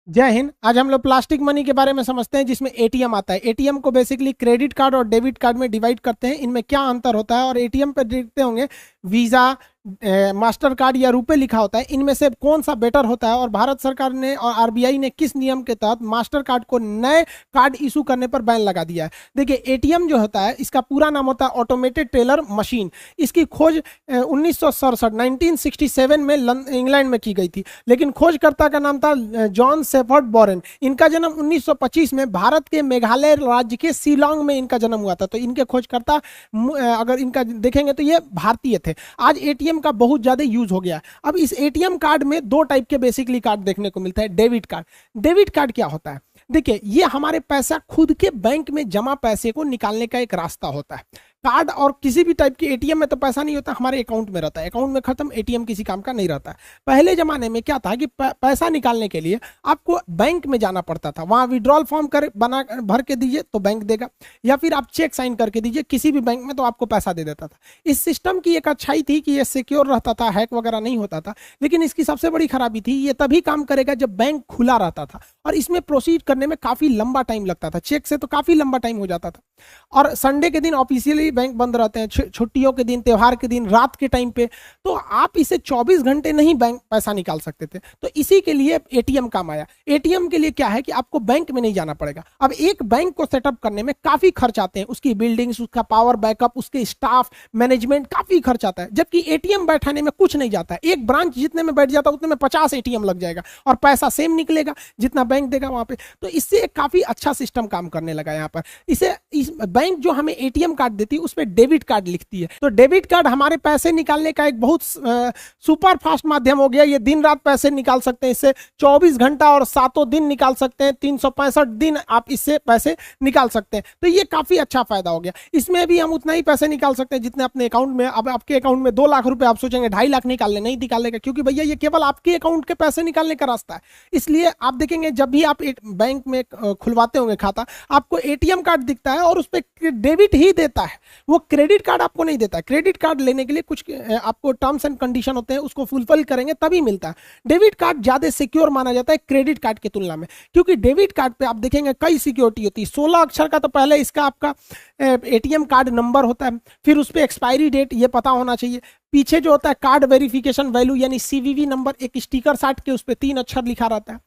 जय हिंद। आज हम लोग प्लास्टिक मनी के बारे में समझते हैं, जिसमें एटीएम आता है। एटीएम को बेसिकली क्रेडिट कार्ड और डेबिट कार्ड में डिवाइड करते हैं। इनमें क्या अंतर होता है, और एटीएम पे देखते होंगे वीज़ा, मास्टर कार्ड या रुपए लिखा होता है। इनमें से कौन सा बेटर होता है, और भारत सरकार ने और आरबीआई ने किस नियम के तहत मास्टर कार्ड को नए कार्ड इशू करने पर बैन लगा दिया है। देखिए, एटीएम जो होता है, इसका पूरा नाम होता है ऑटोमेटेड टेलर मशीन। इसकी खोज 1967 में इंग्लैंड में की गई थी, लेकिन खोजकर्ता का नाम था जॉन सेफर्ड बोरेन। इनका जन्म 1925 में भारत के मेघालय राज्य के शिलोंग में इनका जन्म हुआ था। तो इनके खोजकर्ता अगर इनका देखेंगे तो ये भारतीय थे। आज एटीएम का बहुत ज्यादा यूज हो गया। अब इस एटीएम कार्ड में दो टाइप के बेसिकली कार्ड देखने को मिलता है। Debit card. डेबिट कार्ड क्या होता है? देखिए, ये हमारे पैसा खुद के बैंक में जमा पैसे को निकालने का एक रास्ता होता है। कार्ड और किसी भी टाइप के एटीएम में तो पैसा नहीं होता, हमारे अकाउंट में रहता है। अकाउंट में खत्म, एटीएम किसी काम का नहीं रहता है। पहले जमाने में क्या था कि पैसा निकालने के लिए आपको बैंक में जाना पड़ता था। वहां विड्रॉल फॉर्म भर के दीजिए तो बैंक देगा, या फिर आप चेक साइन करके दीजिए किसी भी बैंक में तो आपको पैसा दे देता था। इस सिस्टम की एक अच्छाई थी कि ये सिक्योर रहता था, हैक वगैरह नहीं होता था। लेकिन इसकी सबसे बड़ी खराबी थी, ये तभी काम करेगा जब बैंक खुला रहता था, और इसमें प्रोसीड करने में काफी लंबा टाइम लगता था। चेक से तो काफी लंबा टाइम हो जाता था, और संडे के दिन ऑफिशियली बैंक बंद रहते हैं, छुट्टियों के दिन, त्योहार के दिन, रात के टाइम पे तो आप इसे 24 घंटे नहीं बैंक पैसा निकाल सकते थे। तो इसी के लिए एटीएम काम आया। एटीएम के लिए क्या है कि आपको बैंक में नहीं जाना पड़ेगा। अब एक बैंक को सेटअप करने में काफी खर्च आते हैं, उसकी बिल्डिंग्स, उसका पावर बैकअप, उसके स्टाफ, मैनेजमेंट, काफी खर्च आता है। जबकि एटीएम बैठाने में कुछ नहीं जाता है। एक ब्रांच जितने में बैठ जाता है उतने में 50 एटीएम लग जाएगा, और पैसा सेम निकलेगा जितना बैंक देगा वहां पे। तो इससे एक काफी अच्छा सिस्टम काम करने लगा यहाँ पर। इस बैंक जो हमें एटीएम कार्ड देती है, उस पर डेबिट कार्ड लिखती है। तो डेबिट कार्ड हमारे पैसे निकालने का एक बहुत सुपर फास्ट माध्यम हो गया। ये दिन रात पैसे निकाल सकते हैं इससे, 24 घंटा और 7 दिन निकाल सकते हैं, 365 दिन आप इससे पैसे निकाल सकते हैं। तो ये काफी अच्छा फायदा हो गया। इसमें भी हम उतना ही पैसे निकाल सकते हैं जितने अपने अकाउंट में। अब आपके अकाउंट में 2 लाख रुपए, आप सोचेंगे 2.5 लाख निकालने, नहीं निकालेगा, क्योंकि भैया ये केवल आपके अकाउंट के पैसे निकालने का रास्ता है। इसलिए आप देखेंगे जब भी आप बैंक में खुलवाते होंगे खाता, आपको एटीएम कार्ड दिखता है और उस पर डेबिट ही देता है, वो क्रेडिट कार्ड आपको नहीं देता है। क्रेडिट कार्ड लेने के लिए कुछ आपको टर्म्स एंड कंडीशन होते हैं, उसको फुलफिल करेंगे तभी मिलता है। डेबिट कार्ड ज्यादा सिक्योर माना जाता है क्रेडिट कार्ड की तुलना में, क्योंकि डेबिट कार्ड पे आप देखेंगे कई सिक्योरिटी होती है। 16 अक्षर का तो पहले इसका आपका एटीएम कार्ड नंबर होता है, फिर उस पर एक्सपायरी डेट ये पता होना चाहिए। पीछे जो होता है कार्ड वेरिफिकेशन वैल्यू यानी सीवीवी नंबर, एक स्टिकर साट के उस पर 3 अक्षर लिखा रहता है।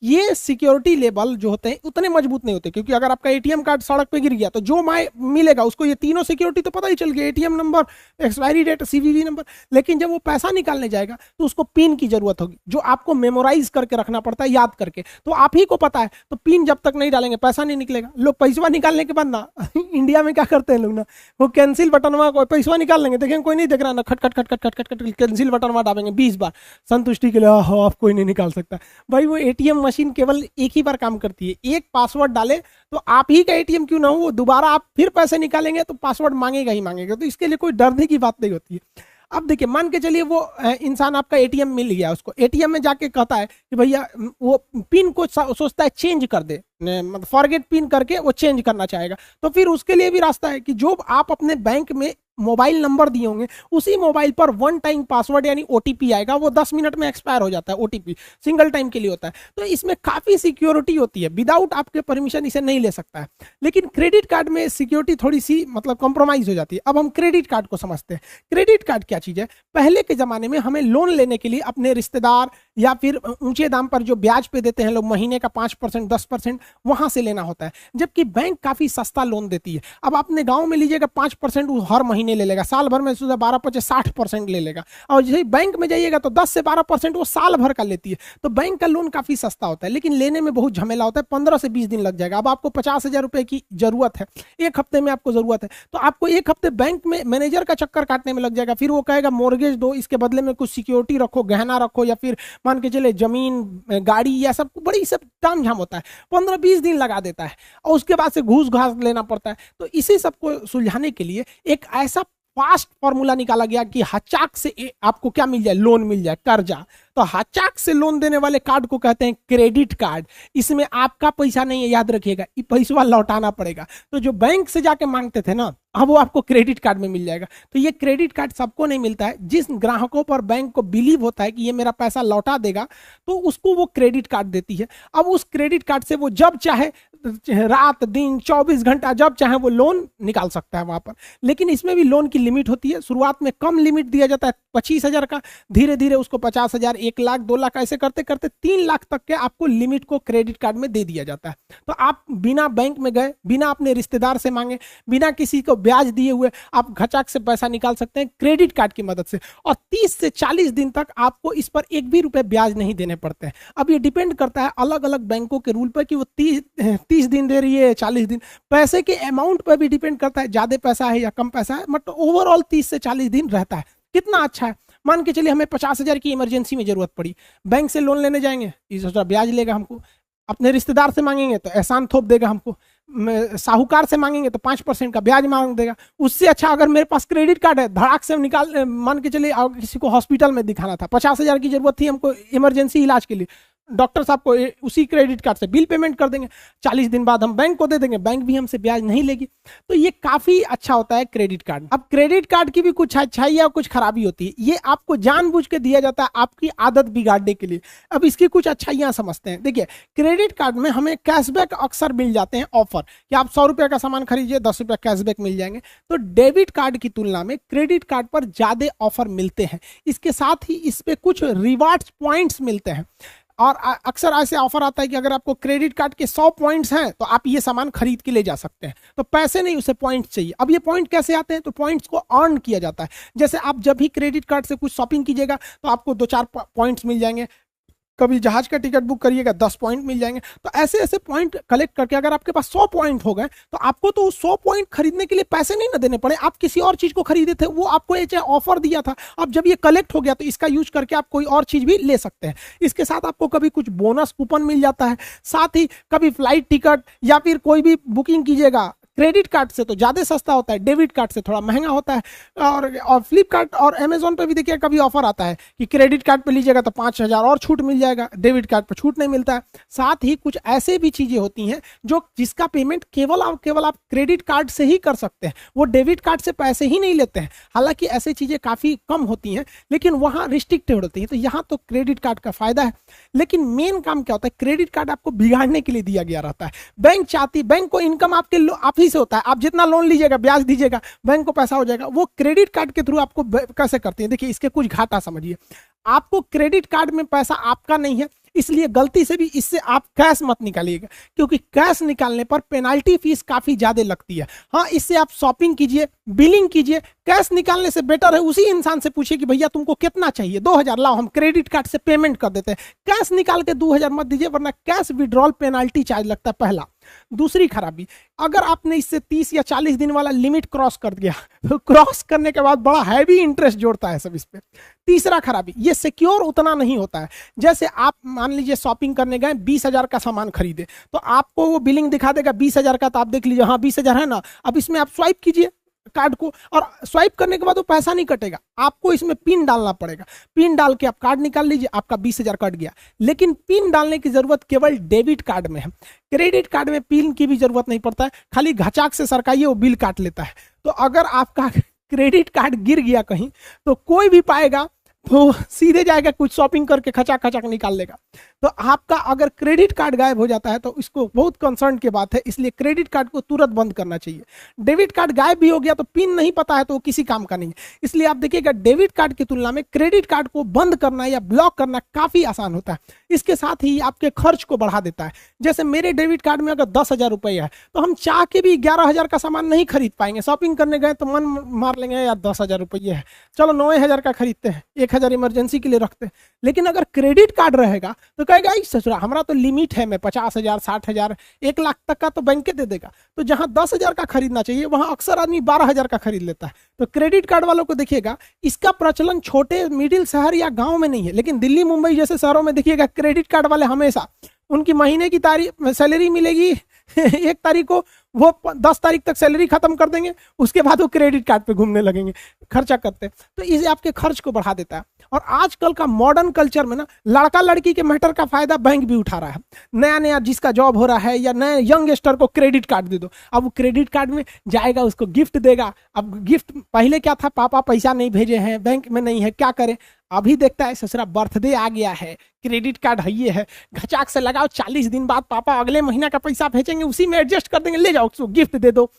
ये सिक्योरिटी लेवल जो होते हैं उतने मजबूत नहीं होते, क्योंकि अगर आपका एटीएम कार्ड सड़क पे गिर गया तो जो मिलेगा उसको ये तीनों सिक्योरिटी तो पता ही चल गया, ATM number, expiry date, CVV number. लेकिन जब वो पैसा निकालने जाएगा तो उसको पिन की जरूरत होगी, जो आपको मेमोराइज करके रखना पड़ता है, याद करके। तो आप ही को पता है, तो पिन जब तक नहीं डालेंगे पैसा नहीं निकलेगा। लोग पैसा निकालने के बाद ना इंडिया में क्या करते हैं लोग ना, वो कैंसिल बटन में पैसा निकाल लेंगे, देखेंगे कोई नहीं देख रहा ना, खट खट खट खट खट खट खट कैंसिल बटन में दाबेंगे 20 बार संतुष्टि के लिए, आप कोई नहीं निकाल सकता। भाई वो एटीएम मशीन केवल एक ही बार काम करती है। एक पासवर्ड डाले तो आप ही का एटीएम क्यों ना हो, वो दोबारा आप फिर पैसे निकालेंगे तो पासवर्ड मांगेगा ही मांगेगा। तो इसके लिए कोई डरने की बात नहीं होती है। अब देखिए, मान के चलिए वो इंसान आपका एटीएम मिल गया, उसको एटीएम में जाके कहता है कि भैया वो पिन को सोचता है चेंज कर दे, मतलब फॉरगेट पिन करके वो चेंज करना चाहेगा। तो फिर उसके लिए भी रास्ता है कि जो आप अपने बैंक में मोबाइल नंबर दिए होंगे, उसी मोबाइल पर 1 टाइम पासवर्ड यानी ओटीपी आएगा। वो 10 मिनट में एक्सपायर हो जाता है, ओटीपी सिंगल टाइम के लिए होता है। तो इसमें काफी सिक्योरिटी होती है, विदाउट आपके परमिशन इसे नहीं ले सकता है। लेकिन क्रेडिट कार्ड में सिक्योरिटी थोड़ी सी मतलब कॉम्प्रोमाइज हो जाती है। अब हम क्रेडिट कार्ड को समझते हैं। क्रेडिट कार्ड क्या चीज है? पहले के जमाने में हमें लोन लेने के लिए अपने रिश्तेदार या फिर ऊंचे दाम पर जो ब्याज पे देते हैं लोग, महीने का 5% 10%, वहां से लेना होता है, जबकि बैंक काफी सस्ता लोन देती है। अब अपने गांव में लीजिएगा 5% हर महीने ले लेगा, साल भर में 12-50-60% ले लेगा। और जैसे बैंक में जाइएगा तो 10 से 12% वो साल भर का लेती है। तो बैंक का लोन काफी सस्ता होता है, लेकिन लेने में बहुत झमेला होता है, 15 से 20 दिन लग जाएगा। अब आपको 50,000 रुपए की जरूरत है, 1 हफ्ते में आपको जरूरत है, तो आपको 1 हफ्ते बैंक में मैनेजर का चक्कर काटने में लग जाएगा। फिर वो कहेगा मोर्गेज दो, इसके बदले में कुछ सिक्योरिटी रखो, गहना रखो, या फिर मान के चले जमीन, गाड़ी, या सब बड़ी सब ताम झाम होता है। 15-20 दिन लगा देता है, और उसके बाद से घूस घास लेना पड़ता है। तो इसी सबको सुलझाने के लिए एक ऐसा फास्ट फॉर्मूला निकाला गया कि हचाक से आपको क्या मिल जाए, लोन मिल जाए, कर्जा। तो हचाक से लोन देने वाले कार्ड को कहते हैं क्रेडिट कार्ड। इसमें आपका पैसा नहीं है, याद रखिएगा, ये पैसा लौटाना पड़ेगा। तो जो बैंक से जाके मांगते थे ना, अब वो आपको क्रेडिट कार्ड में मिल जाएगा। तो ये क्रेडिट कार्ड सबको नहीं मिलता है। जिस ग्राहकों पर बैंक को बिलीव होता है कि ये मेरा पैसा लौटा देगा, तो उसको वो क्रेडिट कार्ड देती है। अब उस क्रेडिट कार्ड से वो जब चाहे, रात दिन 24 घंटा जब चाहे वो लोन निकाल सकता है वहां पर। लेकिन इसमें भी लोन की लिमिट होती है। शुरुआत में कम लिमिट दिया जाता है 25,000 का, धीरे धीरे उसको 50,000, 1 लाख, 2 लाख ऐसे करते करते 3 लाख तक के आपको लिमिट को क्रेडिट कार्ड में दे दिया जाता है। तो आप बिना बैंक में गए, बिना अपने रिश्तेदार से मांगे, बिना किसी को ब्याज दिए हुए आप घचाक से पैसा निकाल सकते हैं क्रेडिट कार्ड की मदद से। और 30 से 40 दिन तक आपको इस पर 1 भी रुपए ब्याज नहीं देने पड़ते हैं। अब ये डिपेंड करता है अलग अलग बैंकों के रूल पर कि वो 30 दिन दे रही है, 40 दिन, पैसे के अमाउंट पर भी डिपेंड करता है, ज्यादा पैसा है या कम पैसा है। मतलब ओवरऑल 30 से 40 दिन रहता है। कितना अच्छा है। मान के चलिए हमें 50,000 की इमरजेंसी में जरूरत पड़ी, बैंक से लोन लेने जाएंगे, इसका ब्याज लेगा हमको। अपने रिश्तेदार से मांगेंगे तो एहसान थोप देगा हमको। साहूकार से मांगेंगे तो 5% का ब्याज मांग देगा। उससे अच्छा अगर मेरे पास क्रेडिट कार्ड है, धड़ाक से निकाल, मान के चलिए किसी को हॉस्पिटल में दिखाना था, 50,000 की जरूरत थी हमको इमरजेंसी इलाज के लिए, डॉक्टर साहब को उसी क्रेडिट कार्ड से बिल पेमेंट कर देंगे, 40 दिन बाद हम बैंक को दे देंगे, बैंक भी हमसे ब्याज नहीं लेगी। तो ये काफी अच्छा होता है क्रेडिट कार्ड। अब क्रेडिट कार्ड की भी कुछ अच्छाई और कुछ खराबी होती है। ये आपको जानबूझ के दिया जाता है आपकी आदत बिगाड़ने के लिए। अब इसकी कुछ अच्छाइयां समझते हैं। देखिए, क्रेडिट कार्ड में हमें कैशबैक अक्सर मिल जाते हैं, ऑफर कि आप 100 रुपये का सामान खरीदिए, 10 रुपये कैशबैक मिल जाएंगे। तो डेबिट कार्ड की तुलना में क्रेडिट कार्ड पर ज्यादा ऑफर मिलते हैं। इसके साथ ही इस पे कुछ रिवार्ड्स पॉइंट्स मिलते हैं। और अक्सर ऐसे ऑफर आता है कि अगर आपको क्रेडिट कार्ड के 100 पॉइंट्स हैं तो आप ये सामान खरीद के ले जा सकते हैं। तो पैसे नहीं, उसे पॉइंट्स चाहिए। अब ये पॉइंट कैसे आते हैं? तो पॉइंट्स को अर्न किया जाता है। जैसे आप जब भी क्रेडिट कार्ड से कुछ शॉपिंग कीजिएगा तो आपको 2-4 पॉइंट्स मिल जाएंगे। कभी जहाज का टिकट बुक करिएगा 10 पॉइंट मिल जाएंगे। तो ऐसे ऐसे पॉइंट कलेक्ट करके अगर आपके पास 100 पॉइंट हो गए तो आपको तो 100 पॉइंट खरीदने के लिए पैसे नहीं ना देने पड़े। आप किसी और चीज को खरीदे थे, वो आपको एक ऑफर दिया था, अब जब ये कलेक्ट हो गया तो इसका यूज करके आप कोई और चीज भी ले सकते हैं। इसके साथ आपको कभी कुछ बोनस कूपन मिल जाता है, साथ ही कभी फ्लाइट टिकट या फिर कोई भी बुकिंग कीजिएगा क्रेडिट कार्ड से तो ज़्यादा सस्ता होता है, डेबिट कार्ड से थोड़ा महंगा होता है। और फ्लिपकार्ट और अमेजोन पे भी देखिए कभी ऑफर आता है कि क्रेडिट कार्ड पे लीजिएगा तो 5,000 और छूट मिल जाएगा, डेबिट कार्ड पे छूट नहीं मिलता है। साथ ही कुछ ऐसे भी चीज़ें होती हैं जो जिसका पेमेंट केवल आप क्रेडिट कार्ड से ही कर सकते हैं, वो डेबिट कार्ड से पैसे ही नहीं लेते हैं। हालांकि ऐसी चीज़ें काफ़ी कम होती हैं लेकिन वहाँ रिस्ट्रिक्टेड होती हैं। तो यहाँ तो क्रेडिट कार्ड का फायदा है। लेकिन मेन काम क्या होता है, क्रेडिट कार्ड आपको बिगाड़ने के लिए दिया गया रहता है। बैंक को इनकम आप ही से होता है। आप जितना लोन लीजिएगा, ब्याज दीजिएगा, बैंक को पैसा हो जाएगा। वो क्रेडिट कार्ड के थ्रू आपको कैसे करती है? देखिए, इसके कुछ घाटा समझिए। आपको क्रेडिट कार्ड में पैसा आपका नहीं है, इसलिए गलती से भी इससे आप कैश मत निकालिएगा, क्योंकि कैश निकालने पर पेनाल्टी फीस काफी ज्यादा लगती है। हाँ, इससे आप शॉपिंग कीजिए, बिलिंग कीजिए। कैश निकालने से बेटर है उसी इंसान से पूछिए कि भैया तुमको कितना चाहिए, 2,000 लाओ, हम क्रेडिट कार्ड से पेमेंट कर देते हैं। कैश निकाल के 2,000 मत दीजिए, वरना कैश विड्रॉल पेनाल्टी चार्ज लगता है, पहला। दूसरी खराबी, अगर आपने इससे 30 या 40 दिन वाला लिमिट क्रॉस कर दिया तो क्रॉस करने के बाद बड़ा हैवी इंटरेस्ट जोड़ता है सब इस पे। तीसरा खराबी, ये सिक्योर उतना नहीं होता है। जैसे आप मान लीजिए शॉपिंग करने गए, 20,000 का सामान खरीदे, तो आपको वो बिलिंग दिखा देगा 20,000 का, तो आप देख लीजिए हाँ 20,000 है ना। अब इसमें आप स्वाइप कीजिए कार्ड को, और स्वाइप करने के बाद वो पैसा नहीं कटेगा, आपको इसमें पिन डालना पड़ेगा। पिन डाल के आप कार्ड निकाल लीजिए, आपका 20,000 कट गया। लेकिन पिन डालने की जरूरत केवल डेबिट कार्ड में है। क्रेडिट कार्ड में पिन की भी जरूरत नहीं पड़ता है, खाली घचाक से सरकाइए, वो बिल काट लेता है। तो अगर आपका क्रेडिट कार्ड गिर गया कहीं तो कोई भी पाएगा तो सीधे जाएगा, कुछ शॉपिंग करके खचाक खचाक निकाल लेगा। तो आपका अगर क्रेडिट कार्ड गायब हो जाता है तो इसको बहुत कंसर्न की बात है, इसलिए क्रेडिट कार्ड को तुरंत बंद करना चाहिए। डेबिट कार्ड गायब भी हो गया तो पिन नहीं पता है तो वो किसी काम का नहीं है, इसलिए आप देखिएगा डेबिट कार्ड की तुलना में क्रेडिट कार्ड को बंद करना या ब्लॉक करना काफी आसान होता है। इसके साथ ही आपके खर्च को बढ़ा देता है। जैसे मेरे डेबिट कार्ड में अगर 10,000 रुपये है तो हम चाह के भी 11,000 का सामान नहीं खरीद पाएंगे। शॉपिंग करने गए तो मन मार लेंगे यार 10,000 रुपये है, चलो 9,000 का खरीदते हैं, 1,000 इमरजेंसी के लिए रखते हैं। लेकिन अगर क्रेडिट कार्ड रहेगा तो कहेगा ससुरा हमारा तो लिमिट है, मैं 50,000, 60,000, 1 लाख तक का तो बैंक के दे देगा। तो जहां 10,000 का खरीदना चाहिए वहां अक्सर आदमी 12,000 का खरीद लेता है। तो क्रेडिट कार्ड वालों को देखिएगा, इसका प्रचलन छोटे मिडिल शहर या गांव में नहीं है, लेकिन दिल्ली मुंबई जैसे शहरों में देखिएगा क्रेडिट कार्ड वाले हमेशा, उनकी महीने की तारीख सैलरी मिलेगी 1 तारीख को, वो 10 तारीख तक सैलरी खत्म कर देंगे, उसके बाद वो क्रेडिट कार्ड पे घूमने लगेंगे, खर्चा करते। तो इसे आपके खर्च को बढ़ा देता है। और आजकल का मॉडर्न कल्चर में ना लड़का लड़की के मैटर का फायदा बैंक भी उठा रहा है। नया नया जिसका जॉब हो रहा है या नए यंगस्टर को क्रेडिट कार्ड दे दो, अब वो क्रेडिट कार्ड में जाएगा, उसको गिफ्ट देगा। अब गिफ्ट पहले क्या था, पापा पैसा नहीं भेजे हैं, बैंक में नहीं है, क्या करे, अभी देखता है ससुरा बर्थडे आ गया है, क्रेडिट कार्ड है ये है, घचाक से लगाओ, 40 दिन बाद पापा अगले महीना का पैसा भेजेंगे, उसी में एडजस्ट कर देंगे, ले जाओ उसको गिफ्ट दे दो,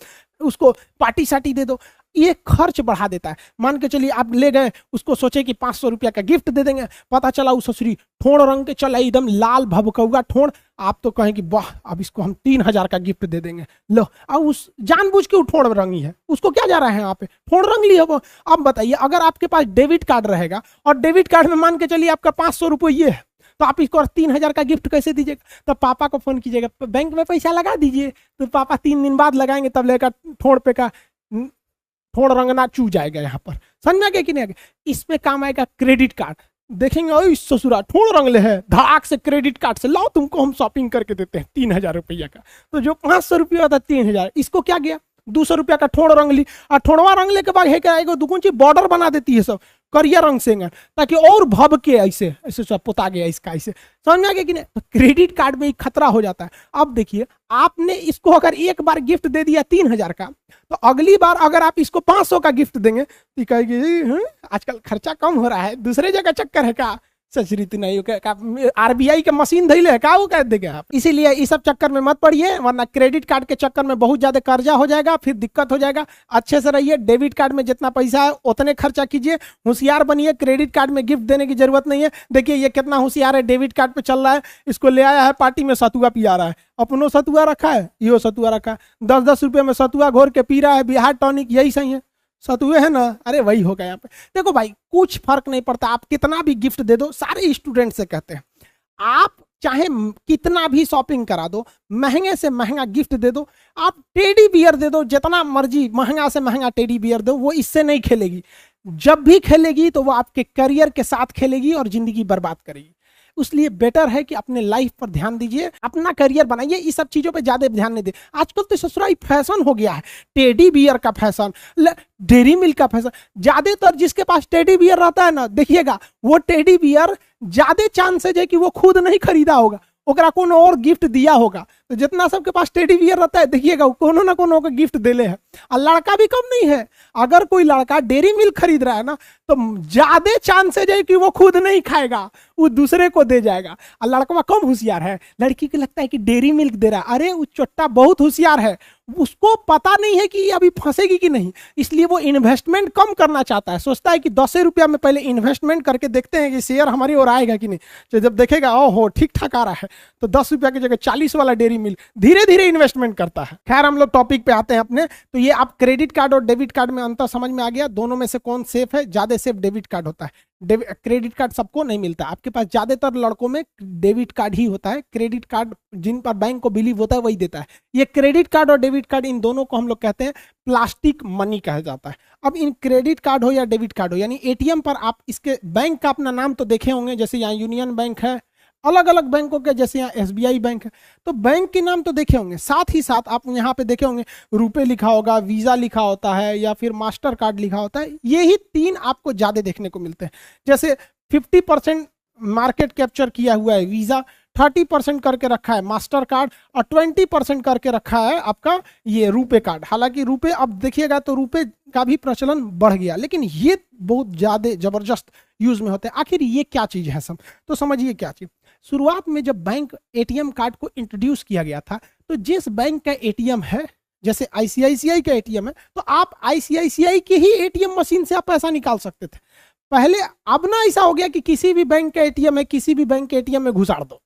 उसको पार्टी साटी दे दो। ये खर्च बढ़ा देता है। मान के चलिए आप ले गए, उसको सोचे कि 500 रुपया का गिफ्ट दे देंगे, पता चला उस ससुरी ठोड़ रंग के चला, एकदम लाल भभकौआ ठोड़, आप तो कहें कि वाह अब इसको हम 3000 का गिफ्ट दे देंगे। लो, अब उस जानबूझ के ठोड़ रंगी है, उसको क्या जा रहा है यहाँ पे, ठोड़ रंग ली है वो। अब बताइए अगर आपके पास डेबिट कार्ड रहेगा और डेबिट कार्ड में मान के चलिए आपका 500 रुपये ये है, तो आप इसको 3000 का गिफ्ट कैसे दीजिएगा? तो पापा को फोन कीजिएगा, बैंक में पैसा लगा दीजिए, तो पापा 3 दिन बाद लगाएंगे, तब लेकर ठोड़ पे का ठोड़ रंगना चू जाएगा। यहाँ पर समझ में आ गया कि नहीं आ गया? इसमें काम आएगा क्रेडिट कार्ड। देखेंगे ओ ससुरा ठोड़ रंगले है, धड़ाक से क्रेडिट कार्ड से लाओ तुमको हम शॉपिंग करके देते हैं 3000 रुपया का। तो जो 500 रुपया था 3000, इसको क्या गया 200 रुपया का ठोड़ रंग ली, और ठोड़वा रंगले के बाद है क्या, दुगुन बॉर्डर बना देती है सब करिया रंग से, ताकि और भब के ऐसे ऐसे सब पोता गया इसका, ऐसे समझ में आ गया कि नहीं? तो क्रेडिट कार्ड में खतरा हो जाता है। अब देखिए आपने इसको अगर एक बार गिफ्ट दे दिया 3000 का, तो अगली बार अगर आप इसको 500 का गिफ्ट देंगे तो कहेगी आजकल खर्चा कम हो रहा है, दूसरे जगह चक्कर है का, सचरित नहीं, आरबीआई के मशीन धैले है का, वो कह देगा आप। इसीलिए इस सब चक्कर में मत पड़िए, वरना क्रेडिट कार्ड के चक्कर में बहुत ज्यादा कर्जा हो जाएगा, फिर दिक्कत हो जाएगा। अच्छे से रहिए, डेबिट कार्ड में जितना पैसा है उतने खर्चा कीजिए, होशियार बनिए, क्रेडिट कार्ड में गिफ्ट देने की जरूरत नहीं है। देखिए ये कितना होशियार है, डेबिट कार्ड पे चल रहा है, इसको ले आया है पार्टी में सतुआ पिया रहा है, अपनो सतुआ रखा है, यो सतुआ रखा है, 10-10 रुपये में सतुआ घोर के पी रहा है, बिहार टॉनिक, यही सही है, सतुए है ना, अरे वही होगा यहाँ पे। देखो भाई कुछ फर्क नहीं पड़ता, आप कितना भी गिफ्ट दे दो, सारे स्टूडेंट से कहते हैं आप चाहे कितना भी शॉपिंग करा दो, महंगे से महंगा गिफ्ट दे दो, आप टेडी बियर दे दो, जितना मर्जी महंगा से महंगा टेडी बियर दो, वो इससे नहीं खेलेगी। जब भी खेलेगी तो वो आपके करियर के साथ खेलेगी और जिंदगी बर्बाद करेगी। इसलिए बेटर है कि अपने लाइफ पर ध्यान दीजिए, अपना करियर बनाइए, इस सब चीजों पे ज्यादा ध्यान नहीं दे। आजकल तो ससुराई फैशन हो गया है, टेडी बियर का फैशन, डेयरी मिल्क का फैशन। ज्यादातर जिसके पास टेडी बियर रहता है ना, देखिएगा वो टेडी बियर ज्यादा चांसेज है कि वो खुद नहीं खरीदा होगा, ओकरा कोनो और गिफ्ट दिया होगा। तो जितना सबके पास टेडी बियर रहता है देखिएगा कोनो ना कोनो का गिफ्ट देले है। और लड़का भी कम नहीं है, अगर कोई लड़का डेयरी मिल्क खरीद रहा है ना, तो ज्यादा चांसेज है कि वो खुद नहीं खाएगा, वो दूसरे को दे जाएगा। और लड़का कम होशियार है, लड़की को लगता है कि डेयरी मिल्क दे रहा है, अरे वो चोट्टा बहुत होशियार है, उसको पता नहीं है कि अभी फंसेगी कि नहीं, इसलिए वो इन्वेस्टमेंट कम करना चाहता है, सोचता है कि 10 रुपया में पहले इन्वेस्टमेंट करके देखते हैं कि शेयर हमारी ओर आएगा कि नहीं। तो जब देखेगा ओहो ठीक ठाक आ रहा है, तो 10 रुपया की जगह 40 वाला डेयरी मिल्क धीरे धीरे इन्वेस्टमेंट करता है। खैर हम लोग टॉपिक पे आते हैं अपने। तो ये आप क्रेडिट कार्ड और डेबिट कार्ड में अंतर समझ में आ गया, दोनों में से कौन सेफ है? ज्यादा सेफ डेबिट कार्ड होता है। क्रेडिट कार्ड सबको नहीं मिलता, आपके पास ज्यादातर लड़कों में डेबिट कार्ड ही होता है, क्रेडिट कार्ड जिन पर बैंक को बिलीव होता है वही देता है। ये क्रेडिट कार्ड और डेबिट कार्ड, इन दोनों को हम लोग कहते हैं प्लास्टिक मनी कहा जाता है। अब इन क्रेडिट कार्ड हो या डेबिट कार्ड हो, यानी एटीएम पर आप इसके बैंक का अपना नाम तो देखे होंगे, जैसे यहाँ यूनियन बैंक है, अलग अलग बैंकों के जैसे यहाँ एसबीआई बैंक है, तो बैंक के नाम तो देखे होंगे, साथ ही साथ आप यहाँ पे देखे होंगे रुपए लिखा होगा, वीजा लिखा होता है या फिर मास्टर कार्ड लिखा होता है। ये ही 3 आपको ज्यादा देखने को मिलते हैं। जैसे 50% मार्केट कैप्चर किया हुआ है वीजा, 30% करके रखा है मास्टर कार्ड और 20% करके रखा है आपका ये रुपए कार्ड। हालांकि रुपए अब देखिएगा तो रुपए का भी प्रचलन बढ़ गया, लेकिन ये बहुत ज्यादा जबरदस्त यूज में होते हैं। आखिर ये क्या चीज है सब, तो समझिए क्या चीज। शुरुआत में जब बैंक एटीएम कार्ड को इंट्रोड्यूस किया गया था, तो जिस बैंक का एटीएम है, जैसे आईसीआईसीआई का एटीएम है, तो आप आईसीआईसीआई के ही एटीएम मशीन से आप पैसा निकाल सकते थे पहले। अब ना ऐसा हो गया कि किसी भी बैंक का एटीएम है, किसी भी बैंक के एटीएम में घुसाड़ दो,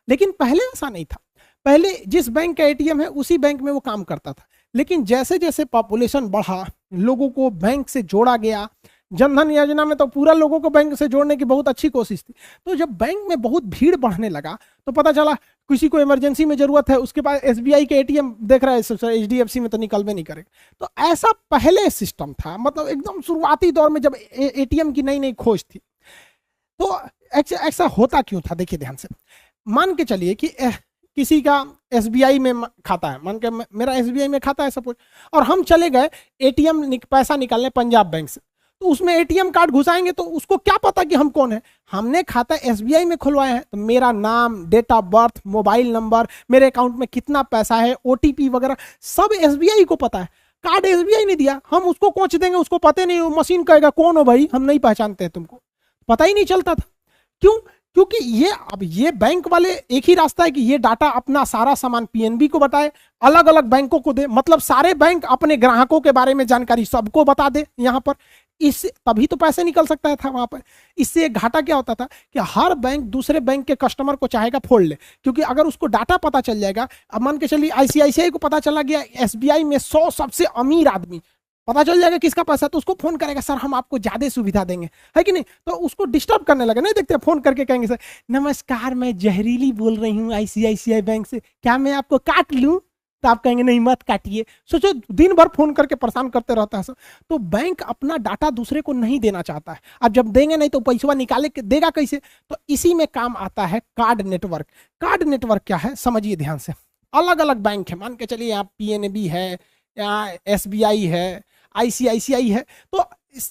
लेकिन पहले ऐसा नहीं था। पहले जिस बैंक का एटीएम है उसी बैंक में वो काम करता था, लेकिन जैसे जैसे पॉपुलेशन बढ़ा, लोगों को बैंक से जोड़ा गया, जनधन योजना में तो पूरा लोगों को बैंक से जोड़ने की बहुत अच्छी कोशिश थी। तो जब बैंक में बहुत भीड़ बढ़ने लगा तो पता चला किसी को इमरजेंसी में जरूरत है, उसके पास एसबीआई के एटीएम देख रहा है, एचडीएफसी में तो निकलवे नहीं करेगा। तो ऐसा पहले सिस्टम था, मतलब एकदम शुरुआती दौर में जब एटीएम की नई नई खोज थी। तो ऐसा होता क्यों था, देखिए ध्यान से। मान के चलिए कि किसी का एसबीआई में खाता है, मान के मेरा एसबीआई में खाता है सपोज, और हम चले गए एटीएम पैसा निकालने पंजाब बैंक से, तो उसमें एटीएम कार्ड घुसाएंगे तो उसको क्या पता कि हम कौन है। हमने खाता एसबीआई में खुलवाया है तो मेरा नाम, date of birth, mobile number, मेरे अकाउंट में कितना पैसा है, ओटीपी वगैरह सब एसबीआई को पता है। कार्ड एसबीआई ने दिया, हम उसको कोच देंगे, उसको पता नहीं, मशीन कहेगा कौन हो भाई, हम नहीं पहचानते हैं तुमको, पता ही नहीं चलता था। क्यों? क्योंकि ये अब ये बैंक वाले एक ही रास्ता है कि ये डाटा अपना सारा सामान पीएनबी को बताए, अलग अलग बैंकों को दे, मतलब सारे बैंक अपने ग्राहकों के बारे में जानकारी सबको बता दे यहाँ पर, इससे तभी तो पैसे निकल सकता था वहां पर। इससे एक घाटा क्या होता था कि हर बैंक दूसरे बैंक के कस्टमर को चाहेगा फोड़ ले, क्योंकि अगर उसको डाटा पता चल जाएगा, अब मान के चलिए आईसीआईसीआई को पता चला गया एसबीआई में 100 सबसे अमीर आदमी, पता चल जाएगा किसका पैसा, तो उसको फोन करेगा सर हम आपको ज्यादा सुविधा देंगे, है कि नहीं, तो उसको डिस्टर्ब करने लगे। नहीं देखते फोन करके कहेंगे सर नमस्कार मैं जहरीली बोल रही हूँ आईसीआईसीआई बैंक से, क्या मैं आपको काट लूं, तो आप कहेंगे नहीं मत काटिए। सोचो दिन भर फोन करके परेशान करते रहता है सर। तो बैंक अपना डाटा दूसरे को नहीं देना चाहता है, अब जब देंगे नहीं तो पैसा निकाले देगा कैसे, तो इसी में काम आता है कार्ड नेटवर्क। कार्ड नेटवर्क क्या है समझिए ध्यान से, अलग अलग बैंक है, मान के चलिए यहाँ पीएनबी है, यहाँ एसबीआई है, आईसीआईसीआई है, तो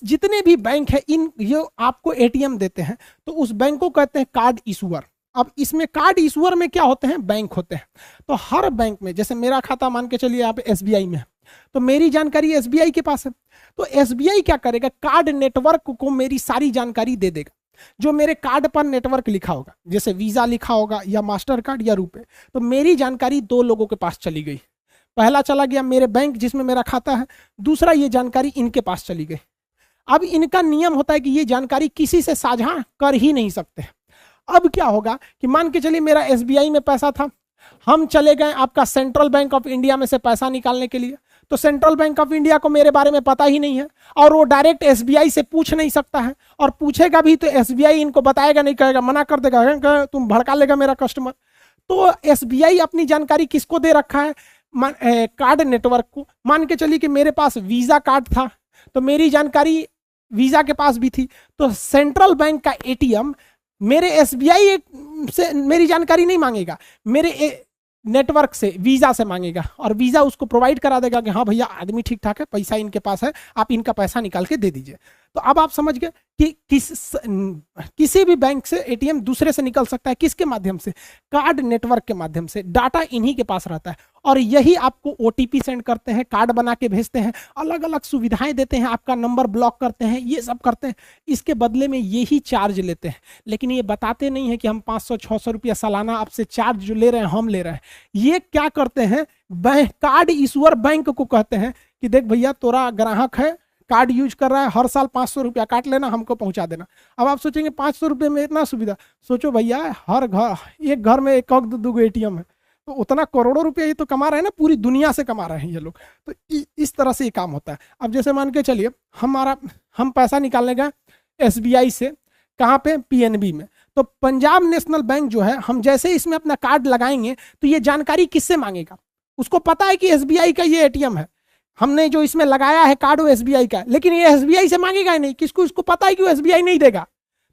जितने भी बैंक है इन ये आपको एटीएम देते हैं, तो उस बैंक को कहते हैं कार्ड इशूअर। अब इसमें कार्ड इशूअर में क्या होते हैं, बैंक होते हैं। तो हर बैंक में जैसे मेरा खाता मान के चलिए आप एसबीआई में है, तो मेरी जानकारी एसबीआई के पास है, तो एसबीआई क्या करेगा, कार्ड नेटवर्क को मेरी सारी जानकारी दे देगा। जो मेरे कार्ड पर नेटवर्क लिखा होगा, जैसे वीजा लिखा होगा या मास्टर कार्ड या रुपए, तो मेरी जानकारी 2 लोगों के पास चली गई। पहला चला गया मेरे बैंक जिसमें मेरा खाता है, दूसरा ये जानकारी इनके पास चली गई। अब इनका नियम होता है कि ये जानकारी किसी से साझा कर ही नहीं सकते। अब क्या होगा कि मान के चलिए मेरा एसबीआई में पैसा था, हम चले गए आपका सेंट्रल बैंक ऑफ इंडिया में से पैसा निकालने के लिए, तो सेंट्रल बैंक ऑफ इंडिया को मेरे बारे में पता ही नहीं है और वो डायरेक्ट एसबीआई से पूछ नहीं सकता है, और पूछेगा भी तो एसबीआई इनको बताएगा नहीं, कहेगा मना कर देगा, तुम भड़का लेगा मेरा कस्टमर। तो एसबीआई अपनी जानकारी किसको दे रखा है, कार्ड नेटवर्क को। मान के चलिए कि मेरे पास वीजा कार्ड था, तो मेरी जानकारी वीजा के पास भी थी, तो सेंट्रल बैंक का एटीएम मेरे एसबीआई से मेरी जानकारी नहीं मांगेगा, मेरे नेटवर्क से वीजा से मांगेगा, और वीजा उसको प्रोवाइड करा देगा कि हाँ भैया आदमी ठीक ठाक है, पैसा इनके पास है, आप इनका पैसा निकाल के दे दीजिए। तो अब आप समझ गए कि किसी भी बैंक से एटीएम दूसरे से निकल सकता है, किसके माध्यम से, कार्ड नेटवर्क के माध्यम से। डाटा इन्हीं के पास रहता है और यही आपको ओटीपी सेंड करते हैं, कार्ड बना के भेजते हैं, अलग अलग सुविधाएं देते हैं, आपका नंबर ब्लॉक करते हैं, ये सब करते हैं, इसके बदले में यही चार्ज लेते हैं। लेकिन ये बताते नहीं है कि हम 500-600 रुपया सालाना आपसे चार्ज जो ले रहे हैं हम ले रहे हैं। ये क्या करते हैं, कार्ड इशूअर बैंक को कहते हैं कि देख भैया तोरा ग्राहक है, कार्ड यूज कर रहा है, हर साल 500 रुपया काट लेना, हमको पहुंचा देना। अब आप सोचेंगे 500 रुपये में इतना सुविधा, सोचो भैया हर घर, एक घर में एक दो एटीएम है, तो उतना करोड़ों रुपया ये तो कमा रहे हैं ना, पूरी दुनिया से कमा रहे हैं ये लोग। तो इस तरह से ये काम होता है। अब जैसे मान के चलिए हम पैसा निकालने गए एसबीआई से, कहाँ पे, पीएनबी में, तो पंजाब नेशनल बैंक जो है, हम जैसे इसमें अपना कार्ड लगाएंगे तो ये जानकारी किससे मांगेगा, उसको पता है कि एसबीआई का ये एटीएम है, हमने जो इसमें लगाया है कार्ड वो एसबीआई का, लेकिन ये एसबीआई से मांगेगा ही नहीं, किसको, इसको पता है कि वो एसबीआई नहीं देगा,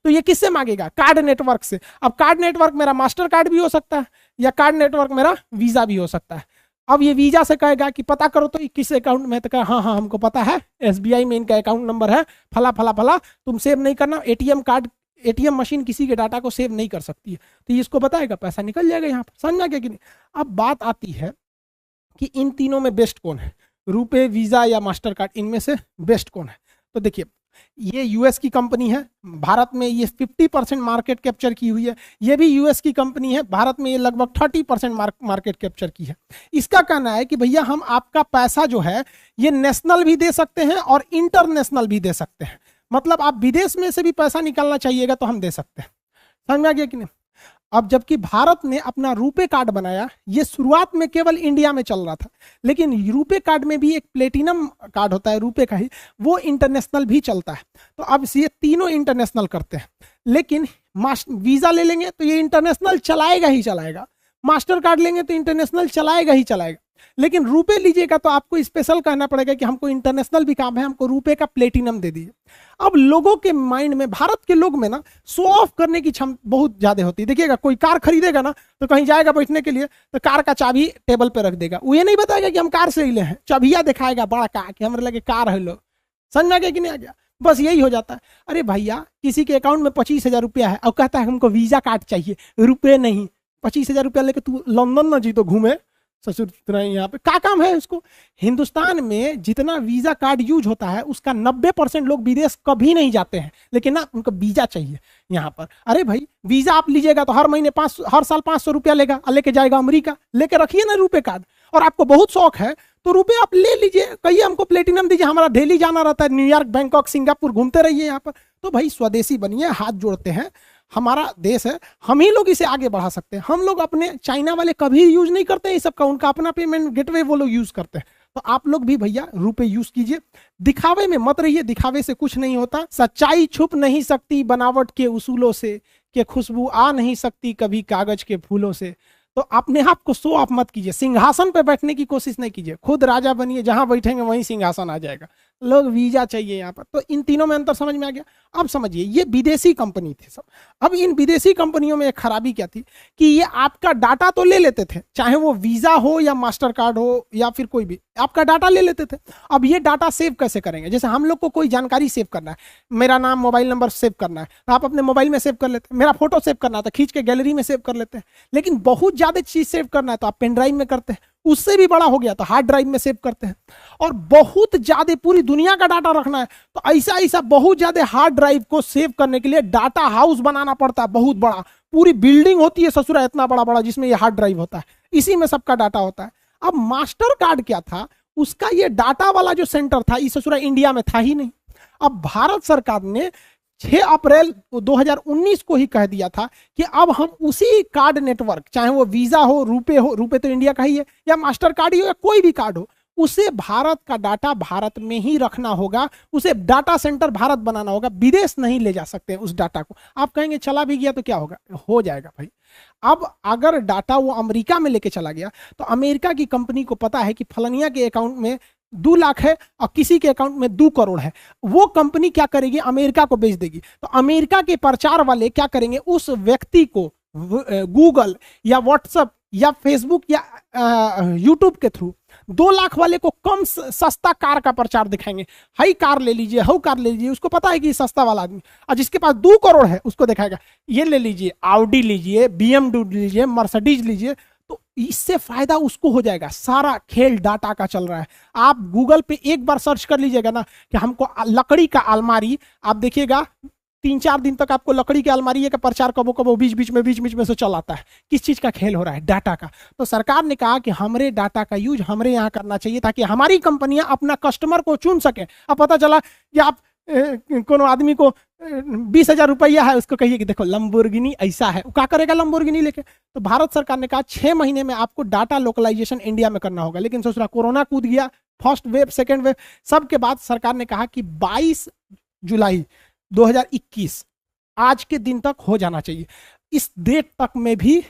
तो ये किससे मांगेगा, कार्ड नेटवर्क से। अब कार्ड नेटवर्क मेरा मास्टर कार्ड भी हो सकता है या कार्ड नेटवर्क मेरा वीजा भी हो सकता है। अब ये वीजा से कहेगा कि पता करो तो किस अकाउंट में, तो कहा हाँ हाँ हमको पता है, एसबीआई में इनका अकाउंट नंबर है फला फला फला, तुम सेव नहीं करना, एटीएम कार्ड, एटीएम मशीन किसी के डाटा को सेव नहीं कर सकती है, तो ये इसको बताएगा, पैसा निकल जाएगा यहाँ पर। समझ गया कि नहीं। अब बात आती है कि इन तीनों में बेस्ट कौन है, रुपए, वीजा या मास्टर कार्ड, इनमें से बेस्ट कौन है। तो देखिए ये यूएस की कंपनी है, भारत में ये 50% मार्केट कैप्चर की हुई है, ये भी यूएस की कंपनी है, भारत में ये लगभग 30% मार्केट कैप्चर की है। इसका कहना है कि भैया हम आपका पैसा जो है ये नेशनल भी दे सकते हैं और इंटरनेशनल भी दे सकते हैं, मतलब आप विदेश में से भी पैसा निकालना चाहिएगा तो हम दे सकते हैं। समझ में आ गया कि नहीं। अब जबकि भारत ने अपना रुपे कार्ड बनाया, ये शुरुआत में केवल इंडिया में चल रहा था, लेकिन रुपे कार्ड में भी एक प्लेटिनम कार्ड होता है रुपे का ही, वो इंटरनेशनल भी चलता है। तो अब ये तीनों इंटरनेशनल करते हैं, लेकिन वीजा ले लेंगे तो ये इंटरनेशनल चलाएगा ही चलाएगा, मास्टर कार्ड लेंगे तो इंटरनेशनल चलाएगा ही चलाएगा। लेकिन रुपए लीजिएगा तो आपको स्पेशल कहना पड़ेगा कि हमको इंटरनेशनल भी काम है, हमको रुपए का प्लेटिनम दे दीजिए। अब लोगों के माइंड में, भारत के लोग में ना शो ऑफ करने की क्षमता बहुत ज्यादा होती है। देखिएगा कोई कार खरीदेगा ना तो कहीं जाएगा बैठने के लिए तो कार का चाबी टेबल पे रख देगा, वो ये नहीं बताएगा कि हम कार से ले हैं, चाबिया दिखाएगा बड़ा कार कि हमारे लगे कार है। लोग समझ में आ गया कि नहीं आ गया? बस यही हो जाता है। अरे भैया किसी के अकाउंट में 25,000 रुपया है और कहता है हमको वीजा कार्ड चाहिए, रुपए नहीं। 25,000 रुपया लेके तू लंदन ना जी तो घूमे ससुर तरह, यहाँ पे क्या काम है उसको? हिंदुस्तान में जितना वीजा कार्ड यूज होता है उसका 90% लोग विदेश कभी नहीं जाते हैं, लेकिन ना उनको वीजा चाहिए यहाँ पर। अरे भाई वीजा आप लीजिएगा तो हर महीने हर साल 500 रुपया लेगा और लेके जाएगा अमेरिका, लेके रखिए ना रुपए कार्ड। और आपको बहुत शौक है तो रुपए आप ले लीजिए, कहिए हमको प्लेटिनम दीजिए, हमारा दिल्ली जाना रहता है, न्यूयॉर्क, बैंकॉक, सिंगापुर घूमते रहिए यहाँ पर। तो भाई स्वदेशी बनिए, हाथ जोड़ते हैं, हमारा देश है, हम ही लोग इसे आगे बढ़ा सकते हैं। हम लोग अपने, चाइना वाले कभी यूज नहीं करते हैं सबका, उनका अपना पेमेंट गेटवे वो लोग यूज करते हैं। तो आप लोग भी भैया रुपए यूज कीजिए, दिखावे में मत रहिए, दिखावे से कुछ नहीं होता। सच्चाई छुप नहीं सकती बनावट के उसूलों से, कि खुशबू आ नहीं सकती कभी कागज के फूलों से। तो अपने आप को शो ऑफ मत कीजिए, सिंहासन पे बैठने की कोशिश नहीं कीजिए, खुद राजा बनिए, जहां बैठेंगे वहीं सिंहासन आ जाएगा। लोग वीजा चाहिए यहाँ पर। तो इन तीनों में अंतर समझ में आ गया? अब समझिए, ये विदेशी कंपनी थी सब। अब इन विदेशी कंपनियों में एक खराबी क्या थी कि ये आपका डाटा तो ले लेते थे, चाहे वो वीजा हो या मास्टर कार्ड हो या फिर कोई भी, आपका डाटा ले लेते थे। अब ये डाटा सेव कैसे करेंगे? जैसे हम लोग को कोई जानकारी सेव करना है, मेरा नाम, मोबाइल नंबर सेव करना है तो आप अपने मोबाइल में सेव कर लेते हैं, मेरा फोटो सेव करना है तो खींच के गैलरी में सेव कर लेते हैं। लेकिन बहुत ज्यादा चीज सेव करना है तो आप पेन ड्राइव में करते हैं, उससे भी बड़ा हो गया तो हार्ड ड्राइव में सेव करते हैं। और बहुत ज्यादा पूरी दुनिया का डाटा रखना है तो ऐसा ऐसा बहुत ज्यादा हार्ड ड्राइव को सेव करने के लिए डाटा हाउस बनाना पड़ता है, बहुत बड़ा, पूरी बिल्डिंग होती है ससुरा इतना बड़ा बड़ा, जिसमें ये हार्ड ड्राइव होता है, इसी में सबका डाटा होता है। अब मास्टर कार्ड क्या था, उसका ये डाटा वाला जो सेंटर था, इस ससुरा इंडिया में था ही नहीं। अब भारत सरकार ने 6 अप्रैल 2019 को ही कह दिया था कि अब हम उसी कार्ड नेटवर्क, चाहे वो वीजा हो, रुपए तो इंडिया का ही है, या मास्टर कार्ड ही हो या कोई भी कार्ड हो, उसे भारत का डाटा भारत में ही रखना होगा, उसे डाटा सेंटर भारत बनाना होगा, विदेश नहीं ले जा सकते उस डाटा को। आप कहेंगे चला भी गया तो क्या होगा? हो जाएगा भाई। अब अगर डाटा वो अमेरिका में लेके चला गया तो अमेरिका की कंपनी को पता है कि फलनिया के अकाउंट में 2 लाख है और किसी के अकाउंट में 2 करोड़ है, वो कंपनी क्या करेगी? अमेरिका को बेच देगी। तो अमेरिका के प्रचार वाले क्या करेंगे? उस व्यक्ति को गूगल या व्हाट्सएप या फेसबुक या यूट्यूब के थ्रू 2 लाख वाले को कम सस्ता कार का प्रचार दिखाएंगे, हाई कार ले लीजिए, हाउ कार ले लीजिए, उसको पता है कि सस्ता वाला आदमी। और जिसके पास 2 करोड़ है उसको दिखाएगा ये ले लीजिए, ऑडी लीजिए, BMW लीजिए, मर्सिडीज लीजिए। तो इससे फायदा उसको हो जाएगा। सारा खेल डाटा का चल रहा है। आप गूगल पे एक बार सर्च कर लीजिएगा ना कि हमको लकड़ी का अलमारी, आप देखिएगा 3-4 दिन तक आपको लकड़ी की अलमारी का प्रचार कबो कबो बीच बीच में से चल आता है। किस चीज का खेल हो रहा है? डाटा का। तो सरकार ने कहा कि हमारे डाटा का यूज हमरे यहाँ करना चाहिए ताकि हमारी कंपनियां अपना कस्टमर को चुन सके। अब पता चला कि आप कोनो आदमी को 20,000 रुपया है, उसको कहिए कि देखो लंबोर्गिनी ऐसा है, क्या करेगा लंबोर्गिनी लेके? तो भारत सरकार ने कहा 6 महीने में आपको डाटा लोकलाइजेशन इंडिया में करना होगा। लेकिन सोच रहा कोरोना कूद गया, फर्स्ट वेव, सेकेंड वेव, सबके बाद सरकार ने कहा कि 22 जुलाई 2021 आज के दिन तक हो जाना चाहिए। इस डेट तक में भी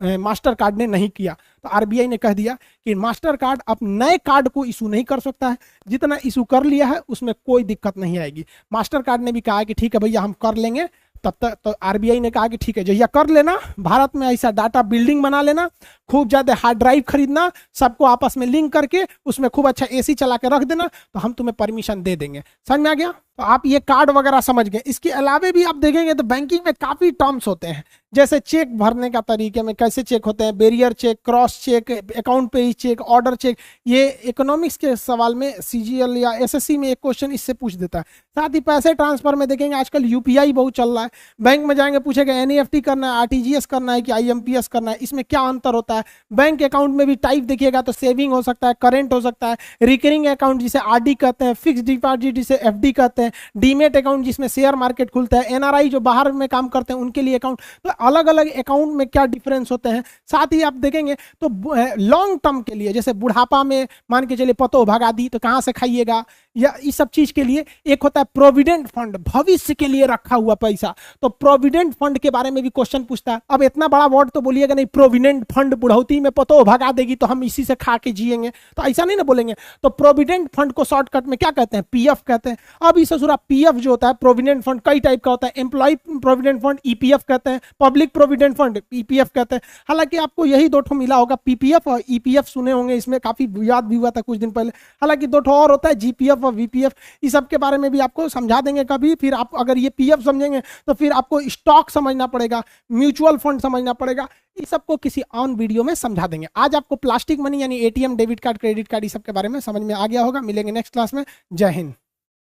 मास्टर कार्ड ने नहीं किया। तो आरबीआई ने कह दिया कि मास्टर कार्ड अब नए कार्ड को इशू नहीं कर सकता है, जितना इशू कर लिया है उसमें कोई दिक्कत नहीं आएगी। मास्टर कार्ड ने भी कहा कि ठीक है भैया हम कर लेंगे। तब तक तो आरबीआई ने कहा कि ठीक है जहिया कर लेना, भारत में ऐसा डाटा बिल्डिंग बना लेना, खूब ज्यादा हार्ड ड्राइव खरीदना, सबको आपस में लिंक करके उसमें खूब अच्छा एसी चला के रख देना, तो हम तुम्हें परमिशन दे देंगे। समझ में आ गया? तो आप ये कार्ड वगैरह समझ गए। इसके अलावे भी आप देखेंगे तो बैंकिंग में काफी टर्म्स होते हैं, जैसे चेक भरने का तरीके में कैसे चेक होते हैं, bearer cheque, cross cheque, account pay cheque, order cheque. ये इकोनॉमिक्स के सवाल में सीजीएल या एसएससी में एक क्वेश्चन इससे पूछ देता है। साथ ही पैसे ट्रांसफर में देखेंगे आजकल यूपीआई बहुत चल रहा है। बैंक में जाएंगे पूछेगा एनईएफटी करना है, आरटीजीएस करना है कि आईएमपीएस करना है, इसमें क्या अंतर होता है। बैंक अकाउंट में भी टाइप देखिएगा तो सेविंग हो सकता है, करेंट हो सकता है, रिकरिंग अकाउंट जिसे आरडी कहते हैं, फिक्स डिपॉजिट जिसे एफडी कहते हैं, डीमेट अकाउंट जिसमें शेयर मार्केट खुलता है, एनआरआई जो बाहर में काम करते हैं उनके लिए अकाउंट। तो अलग अलग अकाउंट में क्या डिफरेंस होते हैं। साथ ही आप देखेंगे तो लॉन्ग टर्म के लिए, जैसे बुढ़ापा में मान के चलिए पतो भगा दी तो कहाँ से खाइएगा, या इस सब चीज के लिए। एक होता है प्रोविडेंट फंड, भविष्य के लिए रखा हुआ पैसा, तो प्रोविडेंट फंड के बारे में भी क्वेश्चन पूछता है। अब इतना बड़ा वर्ड तो बोलिएगा नहीं, प्रोविडेंट फंड बुढ़ौती में पतो भगा देगी तो हम इसी से खा के जिएंगे, तो ऐसा नहीं ना बोलेंगे। तो प्रोविडेंट फंड को शॉर्टकट में क्या कहते हैं, पीएफ कहते हैं। अब इस ससुरा पीएफ जो होता है, प्रोविडेंट फंड कई टाइप का होता है, एम्प्लॉय प्रोविडेंट फंड ईपीएफ कहते हैं, पब्लिक प्रोविडेंट फंड ईपीएफ कहते हैं। हालांकि आपको यही दो ठो मिला होगा, पीपीएफ और ईपीएफ सुने होंगे, इसमें काफी विवाद भी हुआ था कुछ दिन पहले। हालांकि दो ठो और होता है, जीपीएफ और वीपीएफ, इस सब के बारे में भी आपको समझा देंगे कभी। फिर आप अगर ये पीएफ समझेंगे तो फिर आपको स्टॉक समझना पड़ेगा, म्यूचुअल फंड समझना पड़ेगा, इस सबको किसी ऑन वीडियो में समझा देंगे। आज आपको प्लास्टिक मनी यानी ATM, debit card, credit card, इस सब के बारे में समझ में आ गया होगा। मिलेंगे नेक्स्ट क्लास में। जय हिंद।